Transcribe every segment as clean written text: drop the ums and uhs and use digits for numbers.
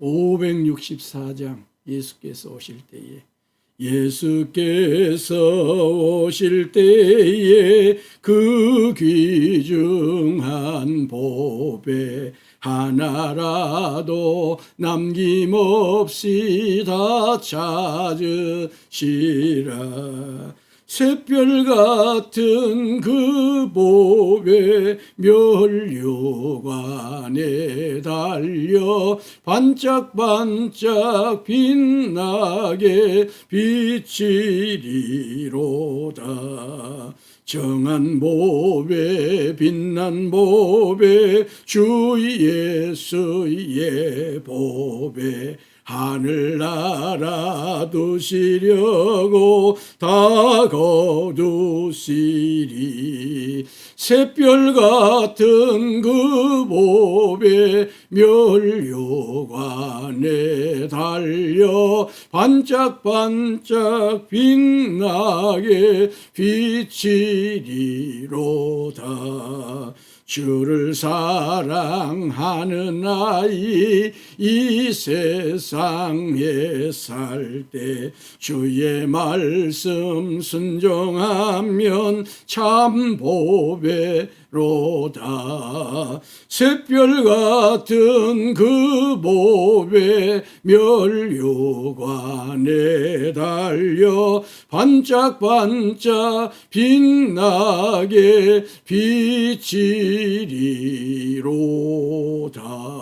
564장 예수께서 오실 때에 그 귀중한 보배 하나라도 남김없이 다 찾으시라. 샛별 같은 그 보배 면류관에 달려 반짝반짝 빛나게 비치리로다. 정한 보배 빛난 보배 주 예수의 보배 하늘나라 두시려고 다 거두시리. 샛별 같은 그 보배 면류관에 달려 반짝반짝 빛나게 비치리로다. 주를 사랑하는 아이 이 세상에 살 때 주의 말씀 순종하면 참 보배로다. 샛별 같은 그 보배 면류관에 달려 반짝반짝 빛나게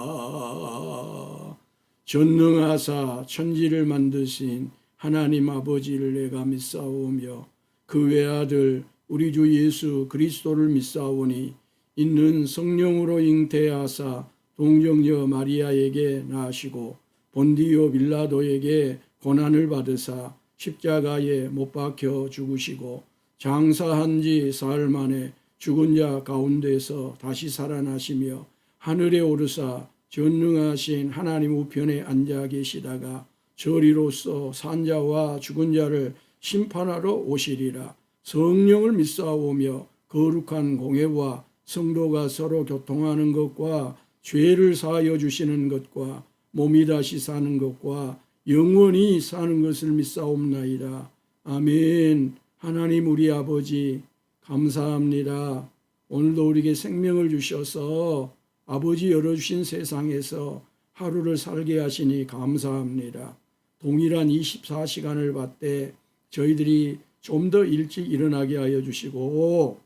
비치리로다. 전능하사 천지를 만드신 하나님 아버지를 내가 믿사오며 그 외아들 우리 주 예수 그리스도를 믿사오니 있는 성령으로 잉태하사 동정녀 마리아에게 낳으시고 본디오 빌라도에게 고난을 받으사 십자가에 못 박혀 죽으시고 장사한 지 사흘 만에 죽은 자 가운데서 다시 살아나시며 하늘에 오르사 전능하신 하나님 우편에 앉아 계시다가 저리로서 산자와 죽은 자를 심판하러 오시리라. 성령을 믿사오며 거룩한 공회와 성도가 서로 교통하는 것과 죄를 사하여 주시는 것과 몸이 다시 사는 것과 영원히 사는 것을 믿사옵나이다. 아멘. 하나님 우리 아버지 감사합니다. 오늘도 우리에게 생명을 주셔서 아버지 열어주신 세상에서 하루를 살게 하시니 감사합니다. 동일한 24시간을 받되 저희들이 좀 더 일찍 일어나게 하여 주시고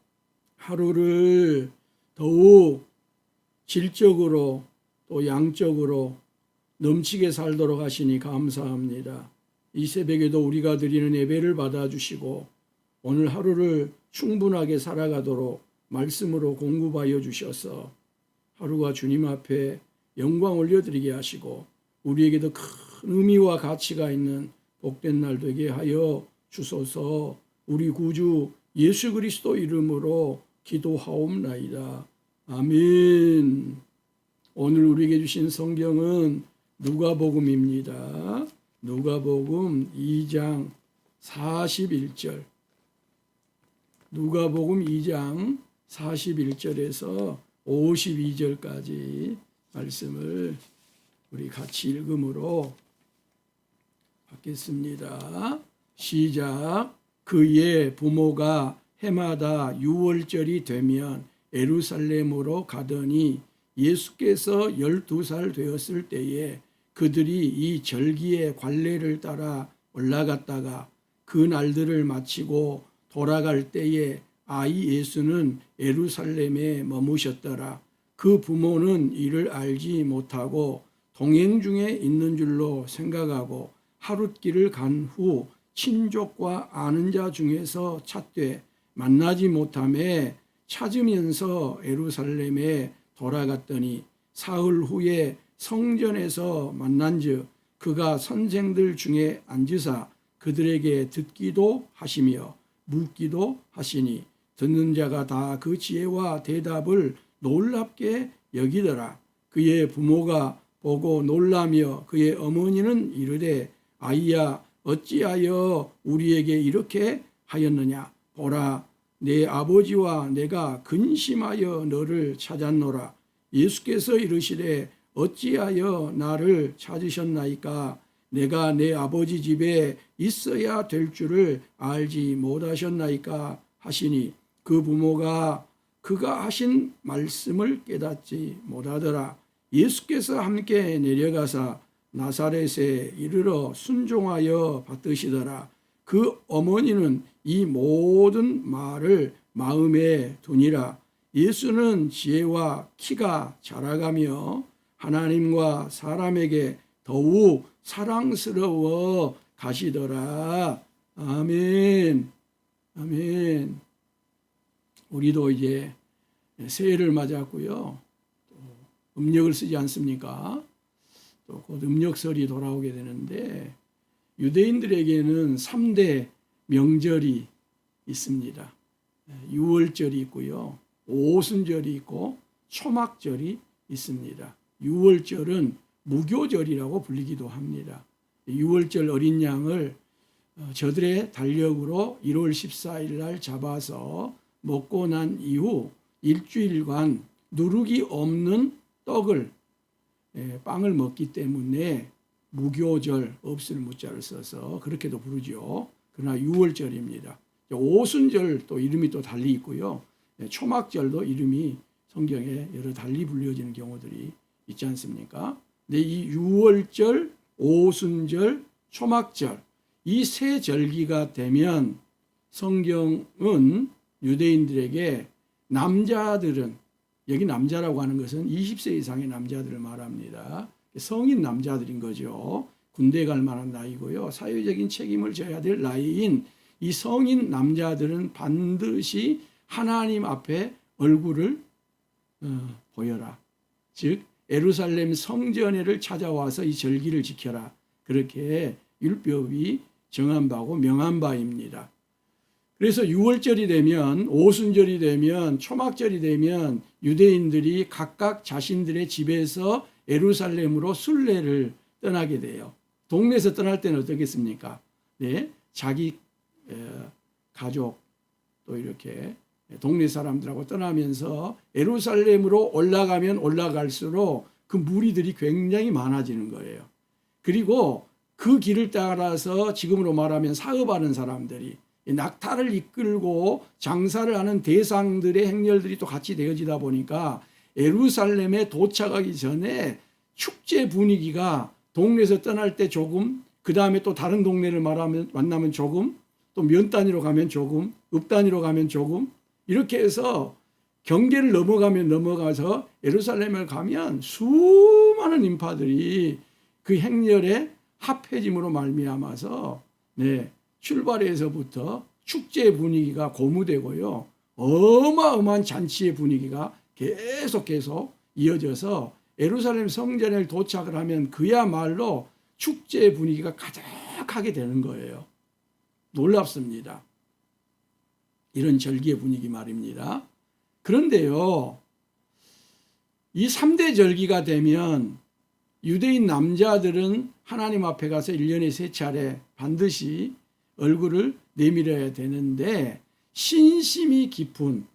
하루를 더욱 질적으로 또 양적으로 넘치게 살도록 하시니 감사합니다. 이 새벽에도 우리가 드리는 예배를 받아주시고 오늘 하루를 충분하게 살아가도록 말씀으로 공급하여 주셔서 하루가 주님 앞에 영광 올려드리게 하시고 우리에게도 큰 의미와 가치가 있는 복된 날 되게 하여 주소서. 우리 구주 예수 그리스도 이름으로 기도하옵나이다. 아멘. 오늘 우리에게 주신 성경은 누가복음입니다. 누가복음 2장 41절. 누가복음 2장 41절에서 52절까지 말씀을 우리 같이 읽음으로 받겠습니다. 시작. 그의 부모가 해마다 6월절이 되면 예루살렘으로 가더니 예수께서 12살 되었을 때에 그들이 이 절기의 관례를 따라 올라갔다가 그 날들을 마치고 돌아갈 때에 아이 예수는 예루살렘에 머무셨더라. 그 부모는 이를 알지 못하고 동행 중에 있는 줄로 생각하고 하룻길을 간 후 친족과 아는 자 중에서 찾되 만나지 못하매 찾으면서 예루살렘에 돌아갔더니 사흘 후에 성전에서 만난즉 그가 선생들 중에 앉으사 그들에게 듣기도 하시며 묻기도 하시니 듣는 자가 다 그 지혜와 대답을 놀랍게 여기더라. 그의 부모가 보고 놀라며 그의 어머니는 이르되 아이야 어찌하여 우리에게 이렇게 하였느냐. 보라 내 아버지와 내가 근심하여 너를 찾았노라. 예수께서 이르시되 어찌하여 나를 찾으셨나이까? 내가 내 아버지 집에 있어야 될 줄을 알지 못하셨나이까? 하시니 그 부모가 그가 하신 말씀을 깨닫지 못하더라. 예수께서 함께 내려가사 나사렛에 이르러 순종하여 받으시더라. 그 어머니는 이 모든 말을 마음에 두니라. 예수는 지혜와 키가 자라가며 하나님과 사람에게 더욱 사랑스러워 가시더라. 아멘. 아멘. 우리도 이제 새해를 맞았고요. 또 음력을 쓰지 않습니까? 또 곧 음력설이 돌아오게 되는데 유대인들에게는 3대 명절이 있습니다. 유월절이 있고요. 오순절이 있고 초막절이 있습니다. 유월절은 무교절이라고 불리기도 합니다. 유월절 어린 양을 저들의 달력으로 1월 14일 날 잡아서 먹고 난 이후 일주일간 누룩이 없는 떡을 빵을 먹기 때문에 무교절, 없을 무자를 써서 그렇게도 부르죠. 그러나 유월절입니다. 오순절 또 이름이 또 달리 있고요. 초막절도 이름이 성경에 여러 달리 불려지는 경우들이 있지 않습니까? 근데 이 유월절, 오순절, 초막절 이 세 절기가 되면 성경은 유대인들에게 남자들은, 여기 남자라고 하는 것은 20세 이상의 남자들을 말합니다. 성인 남자들인 거죠. 군대 갈 만한 나이고요. 사회적인 책임을 져야 될 나이인 이 성인 남자들은 반드시 하나님 앞에 얼굴을 보여라. 즉 예루살렘 성전에를 찾아와서 이 절기를 지켜라. 그렇게 율법이 정한 바고 명한 바입니다. 그래서 유월절이 되면, 오순절이 되면, 초막절이 되면 유대인들이 각각 자신들의 집에서 예루살렘으로 순례를 떠나게 돼요. 동네에서 떠날 때는 어떻겠습니까? 네, 자기 가족 또 이렇게 동네 사람들하고 떠나면서 예루살렘으로 올라가면 올라갈수록 그 무리들이 굉장히 많아지는 거예요. 그리고 그 길을 따라서 지금으로 말하면 사업하는 사람들이 낙타를 이끌고 장사를 하는 대상들의 행렬들이 또 같이 되어지다 보니까 예루살렘에 도착하기 전에 축제 분위기가 동네에서 떠날 때 조금, 그 다음에 또 다른 동네를 만나면 조금, 또 면 단위로 가면 조금, 읍 단위로 가면 조금, 이렇게 해서 경계를 넘어가서 예루살렘을 가면 수많은 인파들이 그 행렬에 합해짐으로 말미암아서 출발에서부터 축제 분위기가 고무되고요. 어마어마한 잔치의 분위기가 계속 이어져서 예루살렘 성전에 도착을 하면 그야말로 축제 분위기가 가득하게 되는 거예요. 놀랍습니다. 이런 절기의 분위기 말입니다. 그런데요, 이 3대 절기가 되면 유대인 남자들은 하나님 앞에 가서 1년에 3차례 반드시 얼굴을 내밀어야 되는데, 신심이 깊은,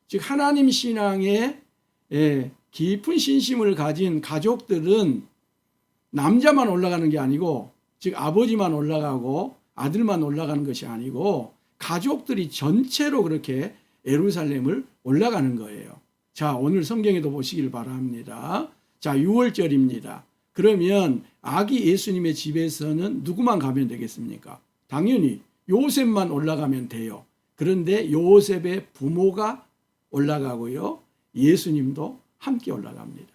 즉 하나님 신앙에 깊은 신심을 가진 가족들은 남자만 올라가는 게 아니고, 즉 아버지만 올라가고 아들만 올라가는 것이 아니고 가족들이 전체로 그렇게 예루살렘을 올라가는 거예요. 자, 오늘 성경에도 보시길 바랍니다. 자, 6월절입니다. 그러면 아기 예수님의 집에서는 누구만 가면 되겠습니까? 당연히 요셉만 올라가면 돼요. 그런데 요셉의 부모가 올라가고요. 예수님도 함께 올라갑니다.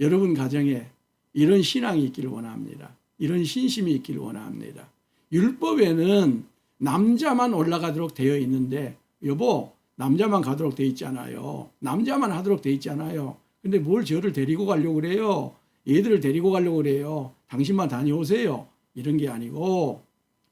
여러분 가정에 이런 신앙이 있기를 원합니다. 이런 신심이 있기를 원합니다. 율법에는 남자만 올라가도록 되어 있는데, 여보, 남자만 가도록 되어 있잖아요. 남자만 하도록 되어 있잖아요. 근데 뭘 저를 데리고 가려고 그래요? 얘들을 데리고 가려고 그래요? 당신만 다녀오세요. 이런 게 아니고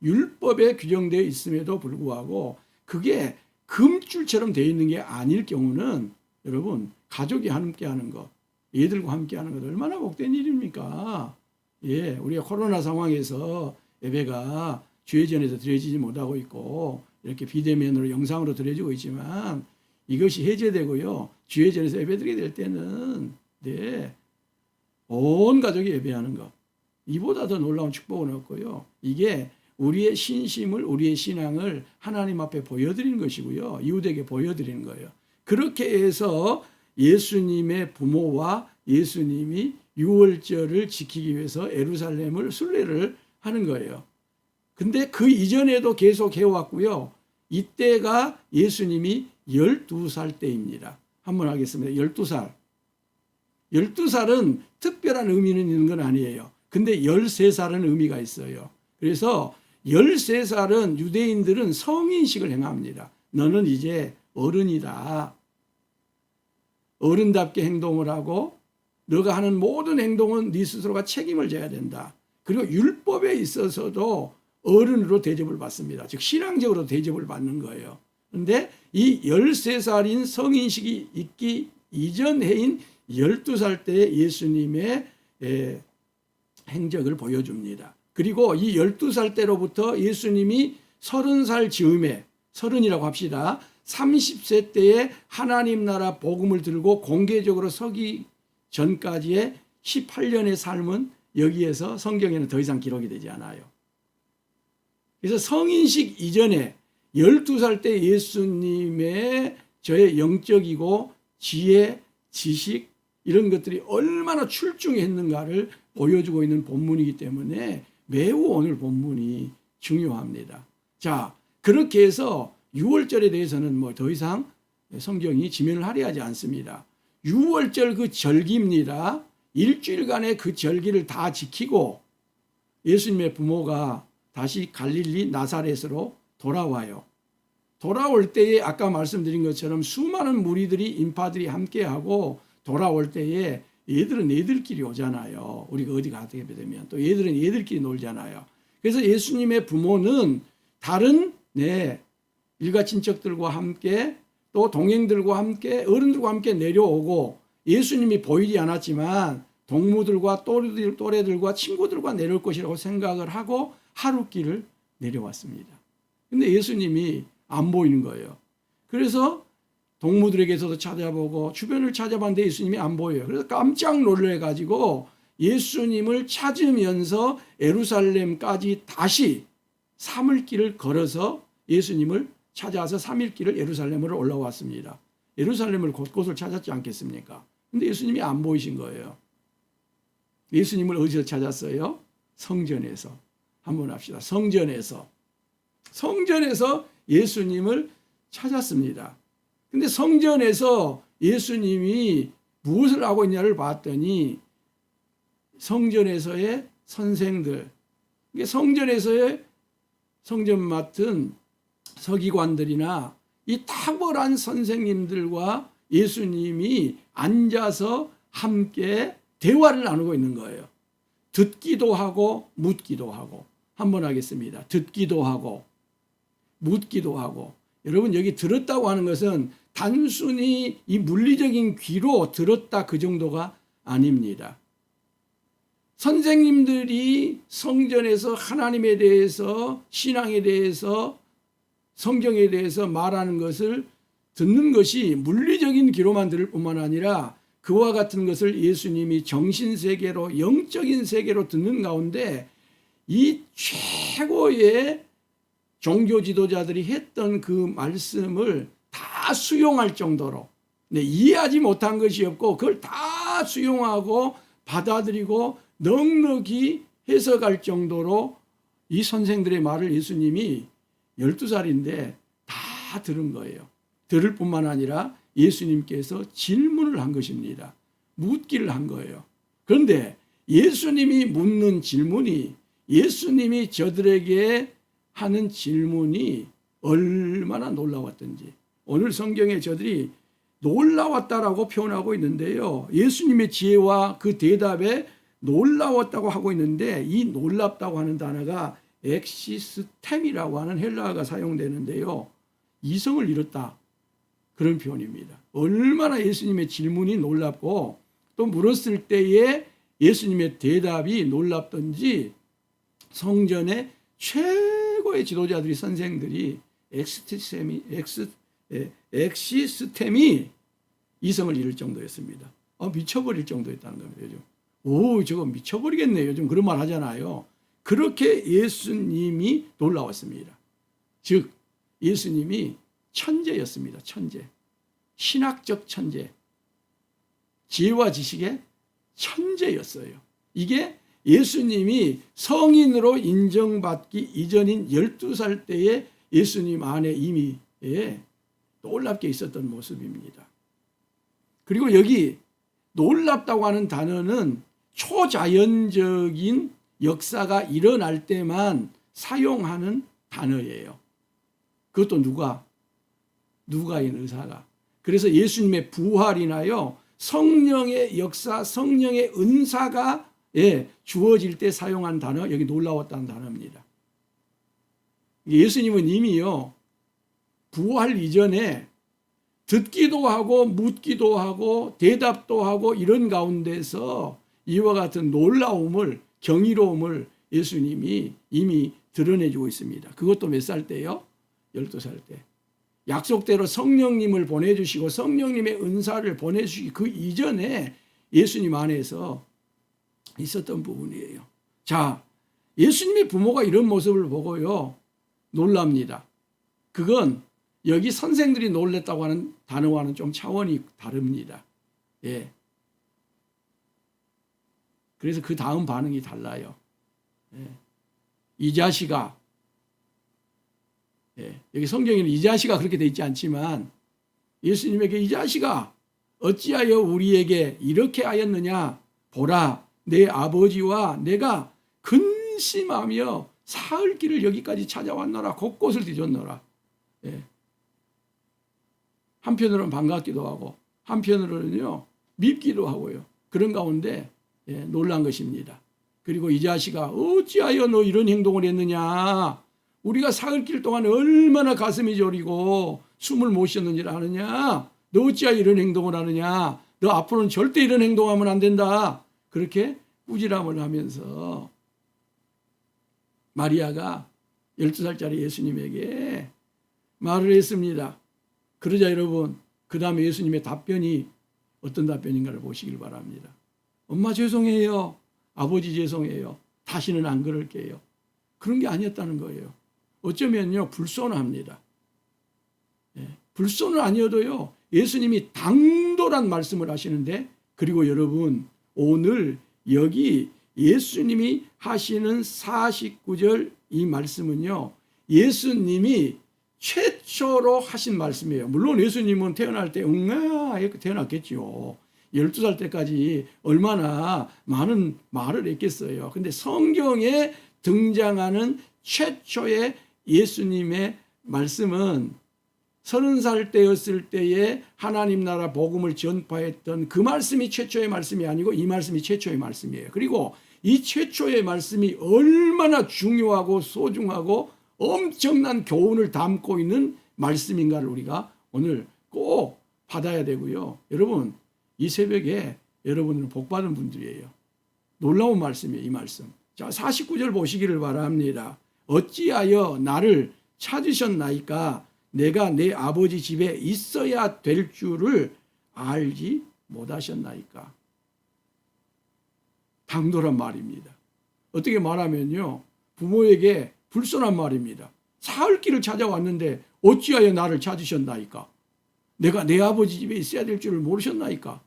율법에 규정되어 있음에도 불구하고 그게 금줄처럼 되어 있는 게 아닐 경우는 여러분 가족이 함께 하는 것, 얘들과 함께 하는 것 얼마나 복된 일입니까? 예, 우리가 코로나 상황에서 예배가 주회전에서 드려지지 못하고 있고 이렇게 비대면으로 영상으로 드려지고 있지만 이것이 해제되고요. 주회전에서 예배드리게 될 때는 온 가족이 예배하는 것. 이보다 더 놀라운 축복은 없고요. 이게 우리의 신심을, 우리의 신앙을 하나님 앞에 보여드리는 것이고요. 이웃에게 보여드리는 거예요. 그렇게 해서 예수님의 부모와 예수님이 유월절을 지키기 위해서 예루살렘을 순례를 하는 거예요. 근데 그 이전에도 계속 해왔고요. 이때가 예수님이 12살 때입니다. 한번 하겠습니다. 12살. 12살은 특별한 의미는 있는 건 아니에요. 근데 13살은 의미가 있어요. 그래서 13살은 유대인들은 성인식을 행합니다. 너는 이제 어른이다. 어른답게 행동을 하고 너가 하는 모든 행동은 네 스스로가 책임을 져야 된다. 그리고 율법에 있어서도 어른으로 대접을 받습니다. 즉 신앙적으로 대접을 받는 거예요. 그런데 이 13살인 성인식이 있기 이전 해인 12살 때 예수님의 행적을 보여줍니다. 그리고 이 12살 때로부터 예수님이 30살 즈음에 30이라고 합시다. 30세 때에 하나님 나라 복음을 들고 공개적으로 서기 전까지의 18년의 삶은 여기에서 성경에는 더 이상 기록이 되지 않아요. 그래서 성인식 이전에 12살 때 예수님의 저의 영적이고 지혜, 지식 이런 것들이 얼마나 출중했는가를 보여주고 있는 본문이기 때문에 매우 오늘 본문이 중요합니다. 자, 그렇게 해서 6월절에 대해서는 뭐 더 이상 성경이 지면을 할애하지 않습니다. 6월절 그 절기입니다. 일주일간의 그 절기를 다 지키고 예수님의 부모가 다시 갈릴리 나사렛으로 돌아와요. 돌아올 때에 아까 말씀드린 것처럼 수많은 무리들이 인파들이 함께하고 돌아올 때에 얘들은 얘들끼리 오잖아요. 우리가 어디 가게 되면 또 얘들은 얘들끼리 놀잖아요. 그래서 예수님의 부모는 다른 일가 친척들과 함께 또 동행들과 함께 어른들과 함께 내려오고 예수님이 보이지 않았지만 동무들과 또래들과 친구들과 내려올 것이라고 생각을 하고 하룻길을 내려왔습니다. 근데 예수님이 안 보이는 거예요. 그래서 동무들에게서도 찾아보고 주변을 찾아봤는데 예수님이 안 보여요. 그래서 깜짝 놀래가지고 예수님을 찾으면서 예루살렘까지 다시 3일 길을 걸어서 예수님을 찾아서 3일 길을 예루살렘으로 올라왔습니다. 예루살렘을 곳곳을 찾았지 않겠습니까? 근데 예수님이 안 보이신 거예요. 예수님을 어디서 찾았어요? 성전에서. 한번 합시다. 성전에서 예수님을 찾았습니다. 근데 성전에서 예수님이 무엇을 하고 있냐를 봤더니 성전에서의 선생들, 성전에서의 성전 맡은 서기관들이나 이 탁월한 선생님들과 예수님이 앉아서 함께 대화를 나누고 있는 거예요. 듣기도 하고 묻기도 하고. 한번 하겠습니다. 듣기도 하고 묻기도 하고. 여러분 여기 들었다고 하는 것은 단순히 이 물리적인 귀로 들었다 그 정도가 아닙니다. 선생님들이 성전에서 하나님에 대해서 신앙에 대해서 성경에 대해서 말하는 것을 듣는 것이 물리적인 귀로만 들을 뿐만 아니라 그와 같은 것을 예수님이 정신세계로 영적인 세계로 듣는 가운데 이 최고의 종교 지도자들이 했던 그 말씀을 다 수용할 정도로 이해하지 못한 것이 없고 그걸 다 수용하고 받아들이고 넉넉히 해석할 정도로 이 선생들의 말을 예수님이 12살인데 다 들은 거예요. 들을 뿐만 아니라 예수님께서 질문을 한 것입니다. 묻기를 한 거예요. 그런데 예수님이 묻는 질문이 예수님이 저들에게 하는 질문이 얼마나 놀라웠던지 오늘 성경에 저들이 놀라웠다라고 표현하고 있는데요. 예수님의 지혜와 그 대답에 놀라웠다고 하고 있는데 이 놀랍다고 하는 단어가 엑시스템이라고 하는 헬라어가 사용되는데요. 이성을 잃었다. 그런 표현입니다. 얼마나 예수님의 질문이 놀랍고 또 물었을 때에 예수님의 대답이 놀랍던지 성전의 최고의 지도자들이 선생들이 엑시스템이 이성을 잃을 정도였습니다. 미쳐버릴 정도였다는 겁니다. 오, 저거 미쳐버리겠네. 요즘 그런 말 하잖아요. 그렇게 예수님이 놀라웠습니다. 즉 예수님이 천재였습니다. 천재. 신학적 천재. 지혜와 지식의 천재였어요. 이게 예수님이 성인으로 인정받기 이전인 12살 때에 예수님 안에 이미 놀랍게 있었던 모습입니다. 그리고 여기 놀랍다고 하는 단어는 초자연적인 역사가 일어날 때만 사용하는 단어예요. 그것도 누가인 의사가. 그래서 예수님의 부활이나요, 성령의 역사, 성령의 은사가 주어질 때 사용한 단어, 여기 놀라웠다는 단어입니다. 예수님은 이미요, 부활 이전에 듣기도 하고 묻기도 하고 대답도 하고 이런 가운데서 이와 같은 놀라움을, 경이로움을 예수님이 이미 드러내주고 있습니다. 그것도 몇 살 때요? 12살 때. 약속대로 성령님을 보내주시고 성령님의 은사를 보내주시기 그 이전에 예수님 안에서 있었던 부분이에요. 자, 예수님의 부모가 이런 모습을 보고요, 놀랍니다. 그건 여기 선생들이 놀랬다고 하는 단어와는 좀 차원이 다릅니다. 예. 그래서 그 다음 반응이 달라요. 예. 이 자식아, 여기 성경에는 이 자식아 그렇게 돼 있지 않지만 예수님에게 이 자식아 어찌하여 우리에게 이렇게 하였느냐, 보라 내 아버지와 내가 근심하며 사흘 길을 여기까지 찾아왔노라. 곳곳을 뒤졌노라. 한편으로는 반갑기도 하고 한편으로는요 밉기도 하고요. 그런 가운데 놀란 것입니다. 그리고 이 자식아 어찌하여 너 이런 행동을 했느냐, 우리가 사흘 길 동안 얼마나 가슴이 저리고 숨을 못 쉬었는지 아느냐, 너 어찌하여 이런 행동을 하느냐, 너 앞으로는 절대 이런 행동하면 안 된다. 그렇게 꾸지람을 하면서 마리아가 12살짜리 예수님에게 말을 했습니다. 그러자 여러분, 그 다음에 예수님의 답변이 어떤 답변인가를 보시길 바랍니다. 엄마 죄송해요. 아버지 죄송해요. 다시는 안 그럴게요. 그런 게 아니었다는 거예요. 어쩌면요 불손합니다. 불손은 아니어도요 예수님이 당돌한 말씀을 하시는데, 그리고 여러분 오늘 여기 예수님이 하시는 49절 이 말씀은요 예수님이 최초로 하신 말씀이에요. 물론 예수님은 태어날 때 이렇게 태어났겠죠. 12살 때까지 얼마나 많은 말을 했겠어요. 근데 성경에 등장하는 최초의 예수님의 말씀은 30살 때였을 때에 하나님 나라 복음을 전파했던 그 말씀이 최초의 말씀이 아니고 이 말씀이 최초의 말씀이에요. 그리고 이 최초의 말씀이 얼마나 중요하고 소중하고 엄청난 교훈을 담고 있는 말씀인가를 우리가 오늘 꼭 받아야 되고요. 여러분 이 새벽에 여러분은 복받은 분들이에요. 놀라운 말씀이에요. 이 말씀. 자, 49절 보시기를 바랍니다. 어찌하여 나를 찾으셨나이까, 내가 내 아버지 집에 있어야 될 줄을 알지 못하셨나이까. 당돌한 말입니다. 어떻게 말하면요 부모에게 불손한 말입니다. 사흘 길을 찾아왔는데 어찌하여 나를 찾으셨나이까. 내가 내 아버지 집에 있어야 될 줄을 모르셨나이까.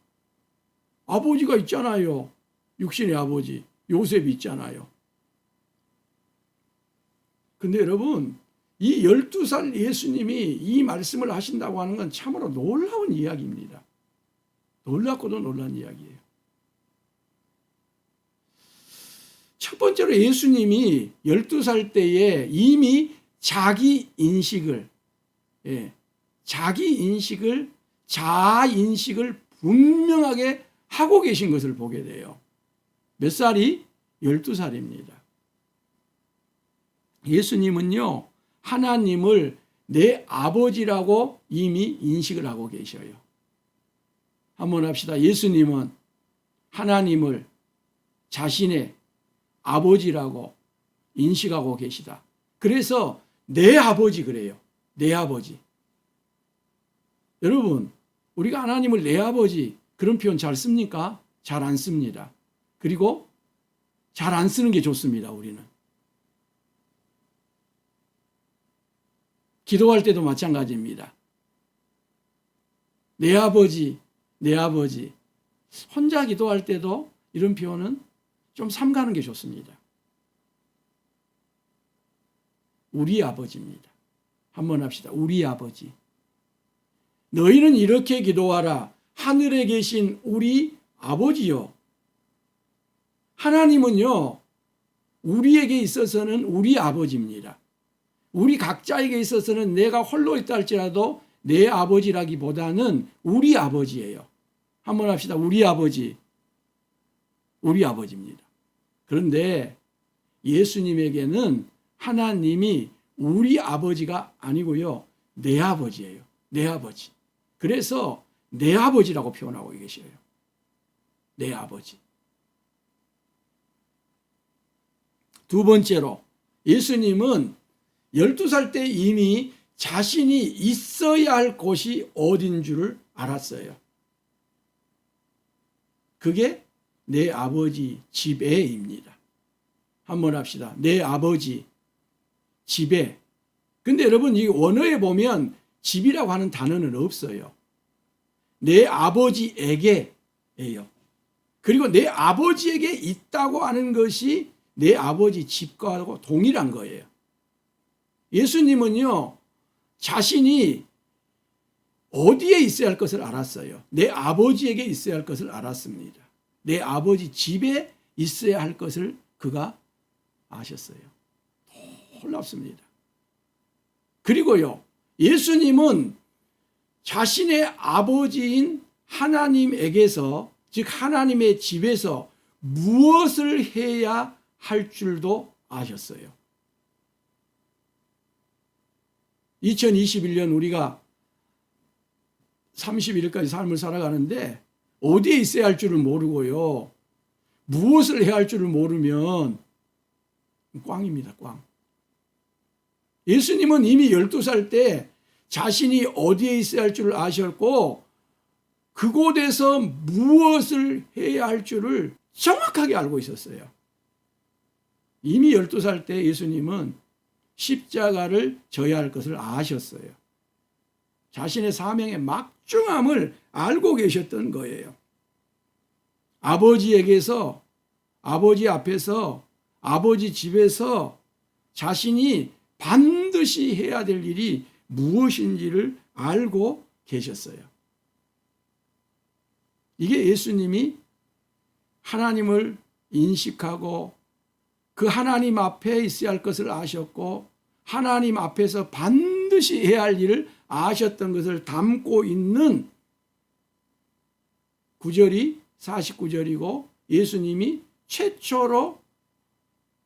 아버지가 있잖아요. 육신의 아버지 요셉이 있잖아요. 근데 여러분 이 12살 예수님이 이 말씀을 하신다고 하는 건 참으로 놀라운 이야기입니다. 놀랍고도 놀란 이야기예요. 첫 번째로 예수님이 12살 때에 이미 자기 인식을 자아 인식을 분명하게 하고 계신 것을 보게 돼요. 몇 살이? 12살입니다. 예수님은요 하나님을 내 아버지라고 이미 인식을 하고 계셔요. 한번 합시다. 예수님은 하나님을 자신의 아버지라고 인식하고 계시다. 그래서 내 아버지 그래요. 내 아버지. 여러분 우리가 하나님을 내 아버지 그런 표현 잘 씁니까? 잘 안 씁니다. 그리고 잘 안 쓰는 게 좋습니다. 우리는. 기도할 때도 마찬가지입니다. 내 아버지, 내 아버지. 혼자 기도할 때도 이런 표현은 좀 삼가는 게 좋습니다. 우리 아버지입니다. 한번 합시다. 우리 아버지. 너희는 이렇게 기도하라. 하늘에 계신 우리 아버지요. 하나님은요, 우리에게 있어서는 우리 아버지입니다. 우리 각자에게 있어서는 내가 홀로 있다 할지라도 내 아버지라기보다는 우리 아버지예요. 한번 합시다. 우리 아버지. 우리 아버지입니다. 그런데 예수님에게는 하나님이 우리 아버지가 아니고요. 내 아버지예요. 내 아버지. 그래서 내 아버지라고 표현하고 계셔요. 내 아버지. 두 번째로 예수님은 12살 때 이미 자신이 있어야 할 곳이 어딘 줄을 알았어요. 그게 내 아버지 집에입니다. 한번 합시다. 내 아버지 집에. 근데 여러분 이 원어에 보면 집이라고 하는 단어는 없어요. 내 아버지에게예요. 그리고 내 아버지에게 있다고 하는 것이 내 아버지 집과 동일한 거예요. 예수님은요, 자신이 어디에 있어야 할 것을 알았어요. 내 아버지에게 있어야 할 것을 알았습니다. 내 아버지 집에 있어야 할 것을 그가 아셨어요. 놀랍습니다. 그리고요, 예수님은 자신의 아버지인 하나님에게서, 즉 하나님의 집에서 무엇을 해야 할 줄도 아셨어요. 2021년 우리가 30일까지 삶을 살아가는데 어디에 있어야 할 줄을 모르고요, 무엇을 해야 할 줄을 모르면 꽝입니다. 꽝. 예수님은 이미 12살 때 자신이 어디에 있어야 할 줄을 아셨고 그곳에서 무엇을 해야 할 줄을 정확하게 알고 있었어요. 이미 12살 때 예수님은 십자가를 져야 할 것을 아셨어요. 자신의 사명의 막중함을 알고 계셨던 거예요. 아버지에게서, 아버지 앞에서, 아버지 집에서 자신이 반드시 해야 될 일이 무엇인지를 알고 계셨어요. 이게 예수님이 하나님을 인식하고 그 하나님 앞에 있어야 할 것을 아셨고 하나님 앞에서 반드시 해야 할 일을 아셨던 것을 담고 있는 구절이 49절이고 예수님이 최초로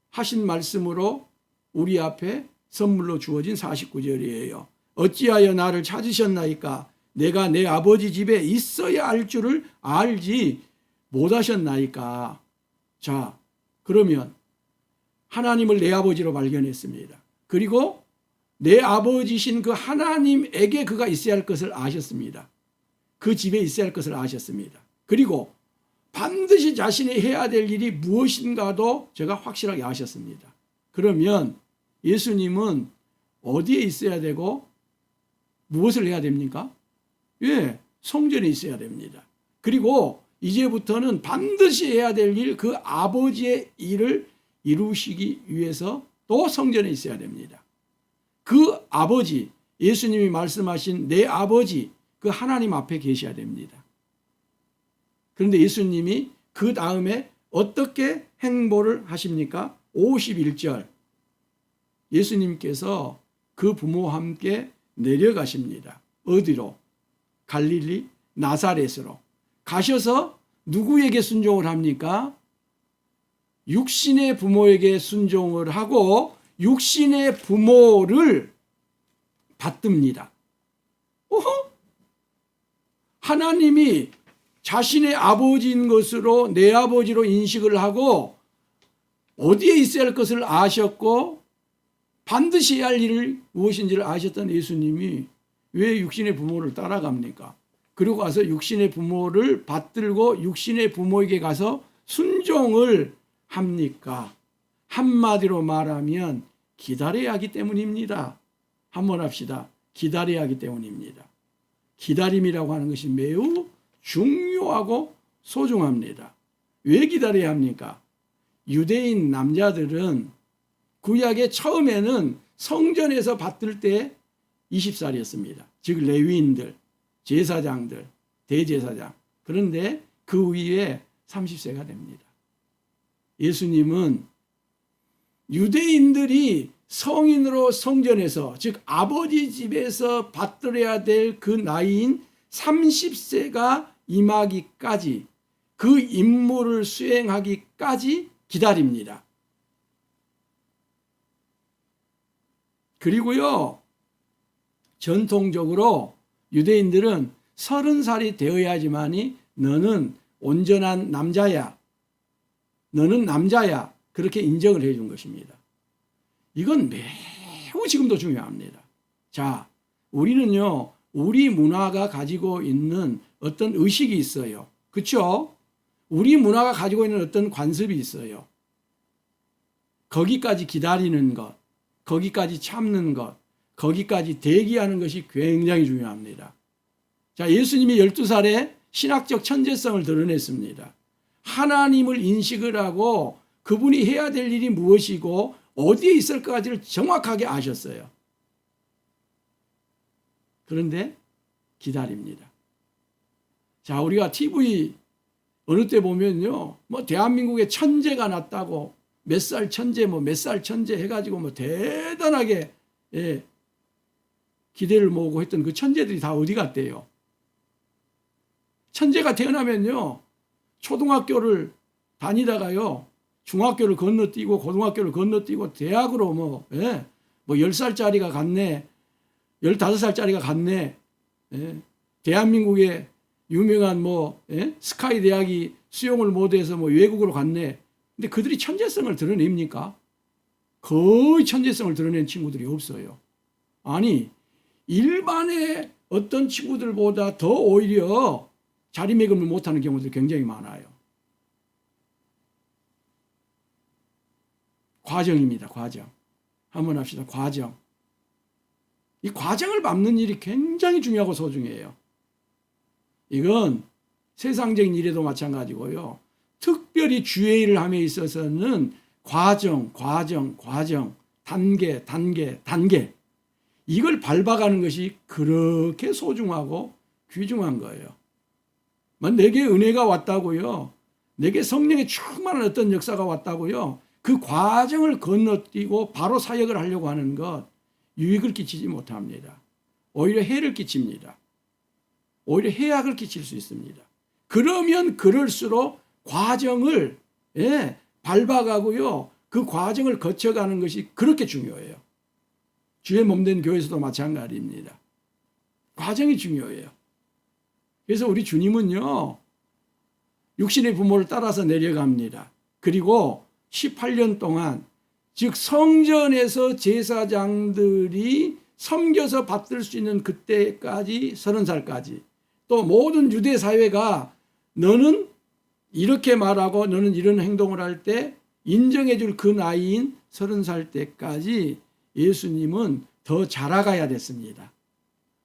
하신 말씀으로 우리 앞에 선물로 주어진 49절이에요. 어찌하여 나를 찾으셨나이까? 내가 내 아버지 집에 있어야 할 줄을 알지 못하셨나이까? 자, 그러면 하나님을 내 아버지로 발견했습니다. 그리고 내 아버지신 그 하나님에게 그가 있어야 할 것을 아셨습니다. 그 집에 있어야 할 것을 아셨습니다. 그리고 반드시 자신이 해야 될 일이 무엇인가도 제가 확실하게 아셨습니다. 그러면 예수님은 어디에 있어야 되고 무엇을 해야 됩니까? 예, 성전에 있어야 됩니다. 그리고 이제부터는 반드시 해야 될 일, 그 아버지의 일을 이루시기 위해서 또 성전에 있어야 됩니다. 그 아버지, 예수님이 말씀하신 내 아버지, 그 하나님 앞에 계셔야 됩니다. 그런데 예수님이 그 다음에 어떻게 행보를 하십니까? 51절. 예수님께서 그 부모와 함께 내려가십니다. 어디로? 갈릴리 나사렛으로. 가셔서 누구에게 순종을 합니까? 육신의 부모에게 순종을 하고 육신의 부모를 받듭니다. 어허? 하나님이 자신의 아버지인 것으로 내 아버지로 인식을 하고 어디에 있어야 할 것을 아셨고 반드시 해야 할 일을 무엇인지를 아셨던 예수님이 왜 육신의 부모를 따라갑니까? 그리고 가서 육신의 부모를 받들고 육신의 부모에게 가서 순종을 합니까? 한마디로 말하면 기다려야 하기 때문입니다. 한번 합시다. 기다려야 하기 때문입니다. 기다림이라고 하는 것이 매우 중요하고 소중합니다. 왜 기다려야 합니까? 유대인 남자들은 구약의 처음에는 성전에서 받들 때 20살이었습니다. 즉 레위인들, 제사장들, 대제사장. 그런데 그 위에 30세가 됩니다. 예수님은 유대인들이 성인으로 성전에서 즉 아버지 집에서 받들어야 될 그 나이인 30세가 임하기까지 그 임무를 수행하기까지 기다립니다. 그리고요, 전통적으로 유대인들은 30살이 되어야지만이 너는 온전한 남자야. 너는 남자야. 그렇게 인정을 해준 것입니다. 이건 매우 지금도 중요합니다. 자, 우리는요, 우리 문화가 가지고 있는 어떤 의식이 있어요. 그렇죠? 우리 문화가 가지고 있는 어떤 관습이 있어요. 거기까지 기다리는 것, 거기까지 참는 것, 거기까지 대기하는 것이 굉장히 중요합니다. 자, 예수님이 12살에 신학적 천재성을 드러냈습니다. 하나님을 인식을 하고 그분이 해야 될 일이 무엇이고 어디에 있을까지를 정확하게 아셨어요. 그런데 기다립니다. 자, 우리가 TV 어느 때 보면요, 뭐 대한민국에 천재가 났다고 몇 살 천재, 뭐 몇 살 천재 해가지고 뭐 대단하게 기대를 모으고 했던 그 천재들이 다 어디 갔대요? 천재가 태어나면요, 초등학교를 다니다가요, 중학교를 건너뛰고 고등학교를 건너뛰고 대학으로 뭐 10살짜리가 갔네, 15살짜리가 갔네, 대한민국의 유명한 스카이 대학이 수용을 못해서 뭐 외국으로 갔네. 근데 그들이 천재성을 드러냅니까? 거의 천재성을 드러낸 친구들이 없어요. 아니, 일반의 어떤 친구들보다 더 오히려 자리매김을 못하는 경우들이 굉장히 많아요. 과정입니다. 과정. 한번 합시다. 과정. 이 과정을 밟는 일이 굉장히 중요하고 소중해요. 이건 세상적인 일에도 마찬가지고요. 특별히 주의 일을 함에 있어서는 과정, 단계 이걸 밟아가는 것이 그렇게 소중하고 귀중한 거예요. 내게 은혜가 왔다고요, 내게 성령의 충만한 어떤 역사가 왔다고요, 그 과정을 건너뛰고 바로 사역을 하려고 하는 것, 유익을 끼치지 못합니다. 오히려 해를 끼칩니다. 오히려 해악을 끼칠 수 있습니다. 그러면 그럴수록 과정을 밟아가고요, 그 과정을 거쳐가는 것이 그렇게 중요해요. 주의 몸된 교회에서도 마찬가지입니다. 과정이 중요해요. 그래서 우리 주님은요, 육신의 부모를 따라서 내려갑니다. 그리고 18년 동안, 즉 성전에서 제사장들이 섬겨서 받들 수 있는 그때까지, 30살까지, 또 모든 유대 사회가 너는 이렇게 말하고 너는 이런 행동을 할 때 인정해 줄 그 나이인 30살 때까지 예수님은 더 자라가야 됐습니다.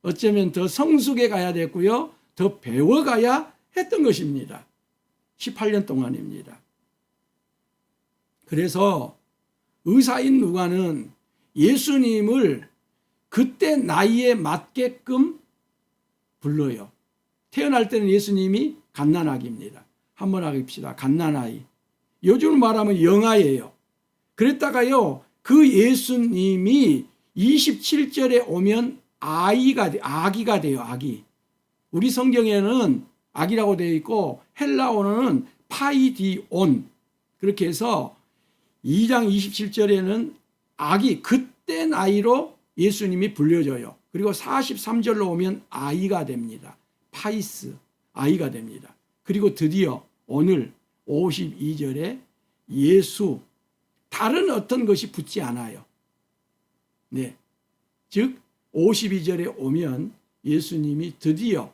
어쩌면 더 성숙해 가야 됐고요, 더 배워가야 했던 것입니다. 18년 동안입니다. 그래서 의사인 누가는 예수님을 그때 나이에 맞게끔 불러요. 태어날 때는 예수님이 갓난아기입니다. 한번 하깁시다. 갓난아이. 요즘 말하면 영아예요. 그랬다가요, 그 예수님이 27절에 오면 아기가 돼요. 아기. 우리 성경에는 아기라고 되어 있고 헬라어는 파이디온, 그렇게 해서 2장 27절에는 아기, 그때 나이로 예수님이 불려져요. 그리고 43절로 오면 아이가 됩니다. 파이스, 아이가 됩니다. 그리고 드디어 오늘 52절에 예수, 다른 어떤 것이 붙지 않아요. 네. 즉 52절에 오면 예수님이 드디어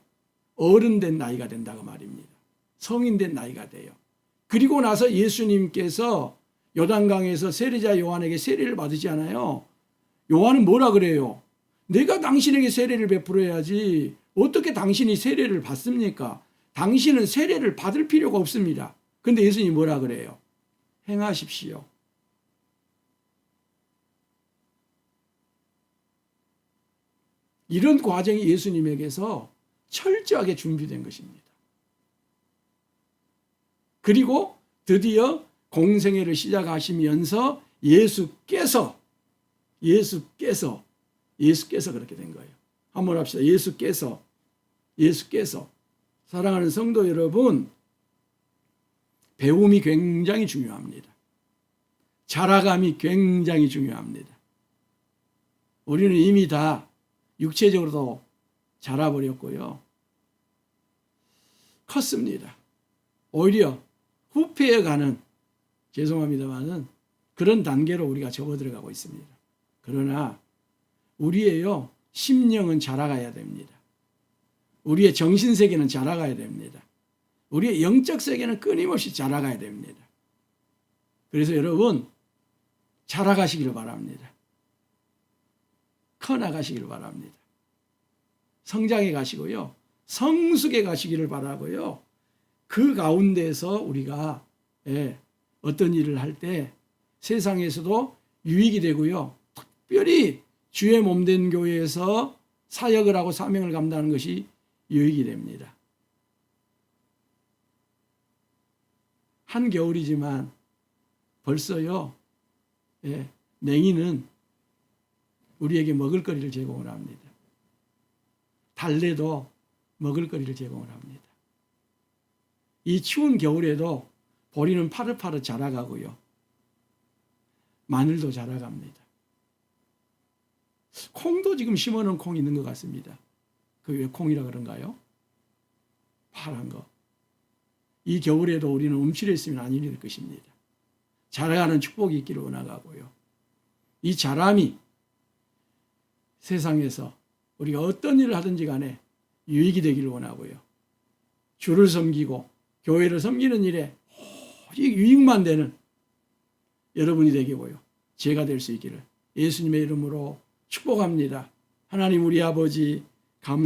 어른된 나이가 된다고 말입니다. 성인된 나이가 돼요. 그리고 나서 예수님께서 요단강에서 세례자 요한에게 세례를 받으지 않아요. 요한은 뭐라 그래요? 내가 당신에게 세례를 베풀어야지 어떻게 당신이 세례를 받습니까? 당신은 세례를 받을 필요가 없습니다. 근데 예수님이 뭐라 그래요? 행하십시오. 이런 과정이 예수님에게서 철저하게 준비된 것입니다. 그리고 드디어 공생애를 시작하시면서 예수께서 그렇게 된 거예요. 한번 합시다. 예수께서 사랑하는 성도 여러분, 배움이 굉장히 중요합니다. 자라감이 굉장히 중요합니다. 우리는 이미 다 육체적으로도 자라버렸고요. 컸습니다. 오히려 후퇴해가는, 죄송합니다만은 그런 단계로 우리가 접어들어가고 있습니다. 그러나 우리의 심령은 자라가야 됩니다. 우리의 정신세계는 자라가야 됩니다. 우리의 영적 세계는 끊임없이 자라가야 됩니다. 그래서 여러분, 자라가시기를 바랍니다. 커나가시기를 바랍니다. 성장해 가시고요. 성숙해 가시기를 바라고요. 그 가운데서 우리가 어떤 일을 할 때 세상에서도 유익이 되고요. 특별히 주의 몸된 교회에서 사역을 하고 사명을 감당하는 것이 유익이 됩니다. 한겨울이지만 벌써요. 냉이는 우리에게 먹을거리를 제공을 합니다. 달래도 먹을거리를 제공을 합니다. 이 추운 겨울에도 보리는 파릇파릇 자라가고요. 마늘도 자라갑니다. 콩도 지금 심어놓은 콩이 있는 것 같습니다. 그 왜 콩이라 그런가요? 파란 거. 이 겨울에도 우리는 움츠렸으면 아니 될 것입니다. 자라가는 축복이 있기를 원하고요. 이 자람이 세상에서 우리가 어떤 일을 하든지 간에 유익이 되기를 원하고요. 주를 섬기고 교회를 섬기는 일에 오직 유익만 되는 여러분이 되기고요. 제가 될 수 있기를 예수님의 이름으로 축복합니다. 하나님 우리 아버지 감사합니다.